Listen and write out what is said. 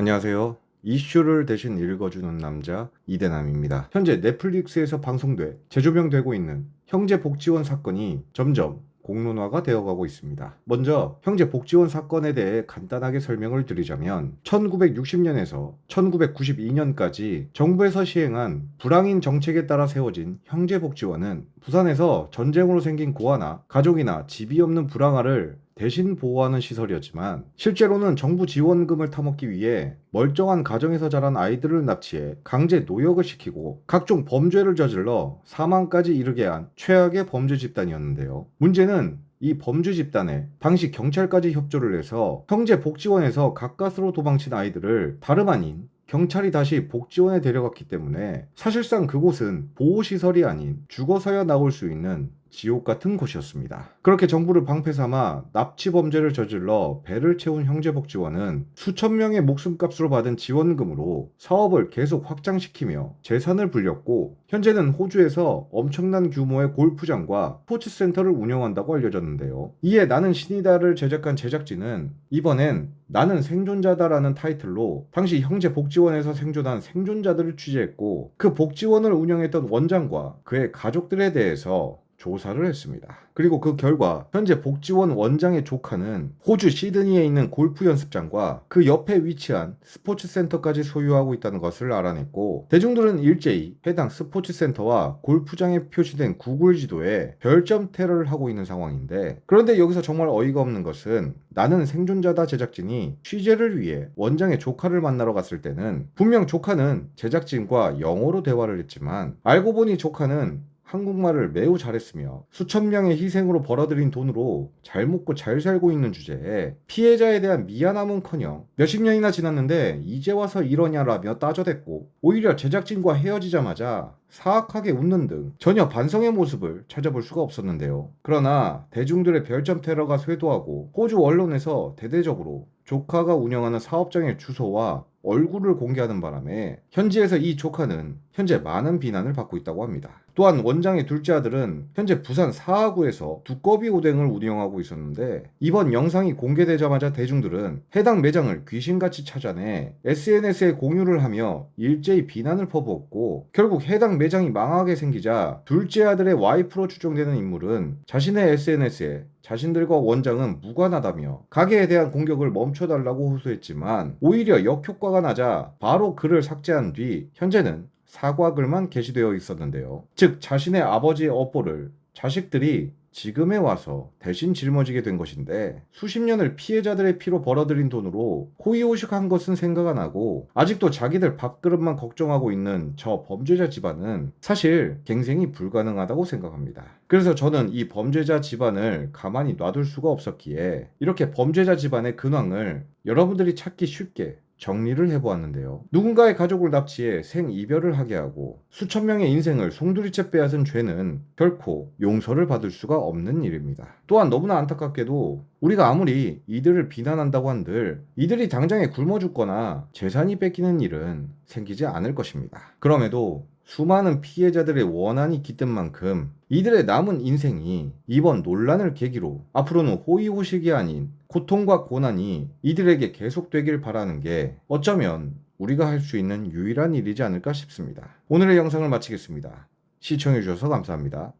안녕하세요. 이슈를 대신 읽어주는 남자 이대남입니다. 현재 넷플릭스에서 방송돼 재조명되고 있는 형제복지원 사건이 점점 공론화가 되어가고 있습니다. 먼저 형제복지원 사건에 대해 간단하게 설명을 드리자면 1960년에서 1992년까지 정부에서 시행한 불황인 정책에 따라 세워진 형제복지원은 부산에서 전쟁으로 생긴 고아나 가족이나 집이 없는 불황아를 대신 보호하는 시설이었지만 실제로는 정부 지원금을 타먹기 위해 멀쩡한 가정에서 자란 아이들을 납치해 강제 노역을 시키고 각종 범죄를 저질러 사망까지 이르게 한 최악의 범죄 집단이었는데요. 문제는 이 범죄 집단에 당시 경찰까지 협조를 해서 형제복지원에서 가까스로 도망친 아이들을 다름 아닌 경찰이 다시 복지원에 데려갔기 때문에 사실상 그곳은 보호시설이 아닌 죽어서야 나올 수 있는 지옥 같은 곳이었습니다. 그렇게 정부를 방패 삼아 납치 범죄를 저질러 배를 채운 형제복지원은 수천 명의 목숨값으로 받은 지원금으로 사업을 계속 확장시키며 재산을 불렸고 현재는 호주에서 엄청난 규모의 골프장과 스포츠센터를 운영한다고 알려졌는데요. 이에 나는 신이다를 제작한 제작진은 이번엔 나는 생존자다라는 타이틀로 당시 형제복지원에서 생존한 생존자들을 취재했고 그 복지원을 운영했던 원장과 그의 가족들에 대해서 조사를 했습니다. 그리고 그 결과 현재 복지원 원장의 조카는 호주 시드니에 있는 골프 연습장과 그 옆에 위치한 스포츠센터까지 소유하고 있다는 것을 알아냈고 대중들은 일제히 해당 스포츠센터와 골프장에 표시된 구글 지도에 별점 테러를 하고 있는 상황인데 그런데 여기서 정말 어이가 없는 것은 나는 생존자다 제작진이 취재를 위해 원장의 조카를 만나러 갔을 때는 분명 조카는 제작진과 영어로 대화를 했지만 알고 보니 조카는 한국말을 매우 잘했으며 수천 명의 희생으로 벌어들인 돈으로 잘 먹고 잘 살고 있는 주제에 피해자에 대한 미안함은커녕 몇십 년이나 지났는데 이제 와서 이러냐라며 따져댔고 오히려 제작진과 헤어지자마자 사악하게 웃는 등 전혀 반성의 모습을 찾아볼 수가 없었는데요. 그러나 대중들의 별점 테러가 쇄도하고 호주 언론에서 대대적으로 조카가 운영하는 사업장의 주소와 얼굴을 공개하는 바람에 현지에서 이 조카는 현재 많은 비난을 받고 있다고 합니다. 또한 원장의 둘째 아들은 현재 부산 사하구에서 두꺼비 오뎅을 운영하고 있었는데 이번 영상이 공개되자마자 대중들은 해당 매장을 귀신같이 찾아내 SNS에 공유를 하며 일제히 비난을 퍼부었고 결국 해당 매장이 망하게 생기자 둘째 아들의 와이프로 추정되는 인물은 자신의 SNS에 자신들과 원장은 무관하다며 가게에 대한 공격을 멈춰달라고 호소했지만 오히려 역효과가 나자 바로 글을 삭제한 뒤 현재는 사과글만 게시되어 있었는데요. 즉 자신의 아버지의 업보를 자식들이 지금에 와서 대신 짊어지게 된 것인데 수십 년을 피해자들의 피로 벌어들인 돈으로 호의호식한 것은 생각 안 하고 아직도 자기들 밥그릇만 걱정하고 있는 저 범죄자 집안은 사실 갱생이 불가능하다고 생각합니다. 그래서 저는 이 범죄자 집안을 가만히 놔둘 수가 없었기에 이렇게 범죄자 집안의 근황을 여러분들이 찾기 쉽게 정리를 해보았는데요. 누군가의 가족을 납치해 생이별을 하게 하고 수천 명의 인생을 송두리째 빼앗은 죄는 결코 용서를 받을 수가 없는 일입니다. 또한 너무나 안타깝게도 우리가 아무리 이들을 비난한다고 한들 이들이 당장에 굶어 죽거나 재산이 뺏기는 일은 생기지 않을 것입니다. 그럼에도 수많은 피해자들의 원한이 깃든 만큼 이들의 남은 인생이 이번 논란을 계기로 앞으로는 호의호식이 아닌 고통과 고난이 이들에게 계속되길 바라는 게 어쩌면 우리가 할 수 있는 유일한 일이지 않을까 싶습니다. 오늘의 영상을 마치겠습니다. 시청해주셔서 감사합니다.